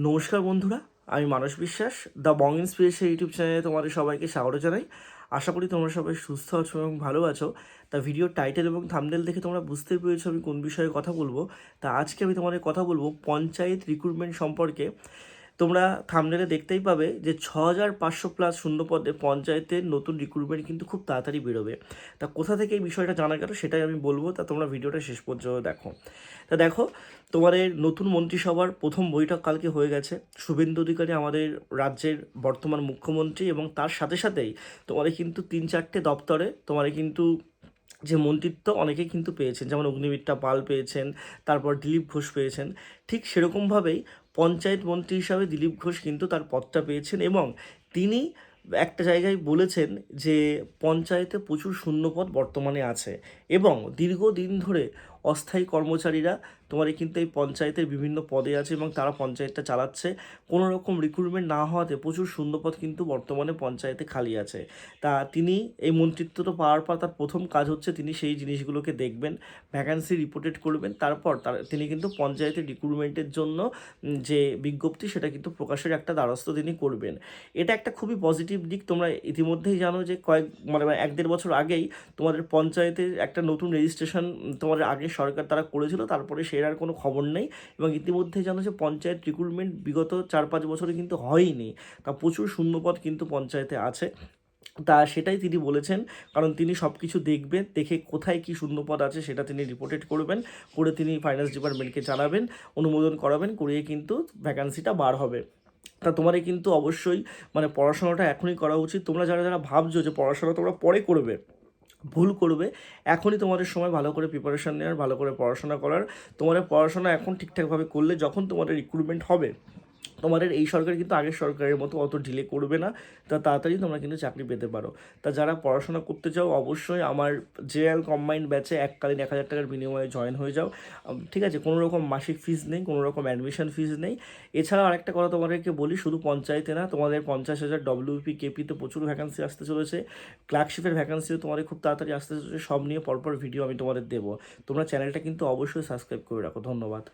নমস্কার বন্ধুরা, আমি মানস বিশ্বাস দ্য বং ইন্সপিরেশন ইউটিউব চ্যানেলে তোমাদের সবাইকে স্বাগত জানাই। আশা করি তোমরা সবাই সুস্থ আছো এবং ভালো আছো। তা ভিডিওর টাইটেল এবং থাম্বনেল দেখে তোমরা বুঝতেই পেরেছো আমি কোন বিষয়ে কথা বলবো। তা আজকে আমি তোমাদের কথা বলবো পঞ্চায়েত রিক্রুটমেন্ট সম্পর্কে। তোমরা থাম্বনেলে দেখতেই পাবে যে 6500+ শূন্য পদে পঞ্চায়েতের নতুন রিক্রুটমেন্ট কিন্তু খুব তাড়াতাড়ি বেরোবে। তা কোথা থেকে এই বিষয়টা জানা গেল সেটাই আমি বলবো, তা তোমরা ভিডিওটা শেষ পর্যন্ত দেখো। তা দেখো, তোমাদের নতুন মন্ত্রিসভার প্রথম বৈঠক কালকে হয়ে গেছে। শুভেন্দু অধিকারী আমাদের রাজ্যের বর্তমান মুখ্যমন্ত্রী, এবং তার সাথে সাথেই তোমাদের কিন্তু 3-4টে দপ্তরে তোমাদের কিন্তু যে মন্ত্রিত্ব অনেকেই কিন্তু পেয়েছেন, যেমন অগ্নিমিত্রা পাল পেয়েছেন, তারপর দিলীপ ঘোষ পেয়েছেন। ঠিক সেরকমভাবেই পঞ্চায়েত মন্ত্রী হিসাবে দিলীপ ঘোষ কিন্তু তার পদটা পেয়েছেন, এবং তিনি একটা জায়গায় বলেছেন যে পঞ্চায়েতে প্রচুর শূন্যপদ বর্তমানে আছে, এবং দীর্ঘদিন ধরে অস্থায়ী কর্মচারীরা তোমার কিন্তু এই পঞ্চায়েতের বিভিন্ন পদে আছে এবং তারা পঞ্চায়েতটা চালাচ্ছে। কোনো রকম রিক্রুটমেন্ট না হওয়াতে প্রচুর শূন্যপদ কিন্তু বর্তমানে পঞ্চায়েতে খালি আছে। তা তিনি এই মন্ত্রিত্বটা পাওয়ার পর তার প্রথম কাজ হচ্ছে তিনি সেই জিনিসগুলোকে দেখবেন, ভ্যাকান্সি রিপোর্টেড করবেন, তারপর তিনি কিন্তু পঞ্চায়েতের রিক্রুটমেন্টের জন্য যে বিজ্ঞপ্তি সেটা কিন্তু প্রকাশের একটা দ্বারস্থ তিনি করবেন। এটা একটা খুবই পজিটিভ দিক। তোমরা ইতিমধ্যেই জানো যে মানে 1-1.5 বছর আগেই তোমাদের পঞ্চায়েতের একটা নতুন রেজিস্ট্রেশন তোমাদের আগে সরকার তারা করেছিল, তারপরে সে আর কোনো খবর নেই। এবং ইতিমধ্যেই জানো যে পঞ্চায়েত রিক্রুটমেন্ট বিগত 4-5 বছরে কিন্তু হয়নি। তা প্রচুর শূন্যপদ কিন্তু পঞ্চায়েতে আছে। তা সেটাই তিনি বলেছেন, কারণ তিনি সব কিছু দেখবেন, দেখে কোথায় কী শূন্যপদ আছে সেটা তিনি রিপোর্টেড করবেন, করে তিনি ফাইন্যান্স ডিপার্টমেন্টকে জানাবেন, অনুমোদন করাবেন, করিয়ে কিন্তু ভ্যাকান্সিটা বার হবে। তা তোমাদের কিন্তু অবশ্যই মানে পড়াশোনাটা এখনই করা উচিত। তোমরা যারা যারা ভাবছো যে পড়াশোনা তোমরা পরে করবে, ভুল করবে। এখনই তোমাদের সময় ভালো করে প্রিপারেশান নেওয়ার, ভালো করে পড়াশোনা করার। তোমাদের পড়াশোনা এখন ঠিকঠাকভাবে করলে যখন তোমাদের রিক্রুটমেন্ট হবে, তোমাদের এই সরকার কিন্তু আগের সরকারের মতো অত ডিলে করবে না। তা তাড়াতাড়ি তোমরা কিন্তু চাকরি পেতে পারো। তা যারা পড়াশোনা করতে চাও অবশ্যই আমার জেএল কম্বাইন্ড ব্যাচে এককালীন 1000 টাকার বিনিময়ে জয়েন হয়ে যাও। ঠিক আছে, কোনো রকম মাসিক ফিস নেই, কোনো রকম অ্যাডমিশন ফিস নেই। এছাড়াও আরেকটা কথা তোমাদেরকে বলি, শুধু পঞ্চায়েতে না, তোমাদের 50,000 ডব্লিউপি কেপিতে প্রচুর ভ্যাকান্সি আসতে চলেছে। ক্লার্কশিপের ভ্যাকান্সিও তোমাদের খুব তাড়াতাড়ি আসতে চলেছে। সব নিয়ে পরপর ভিডিও আমি তোমাদের দেবো। তোমরা চ্যানেলটা কিন্তু অবশ্যই সাবস্ক্রাইব করে রাখো। ধন্যবাদ।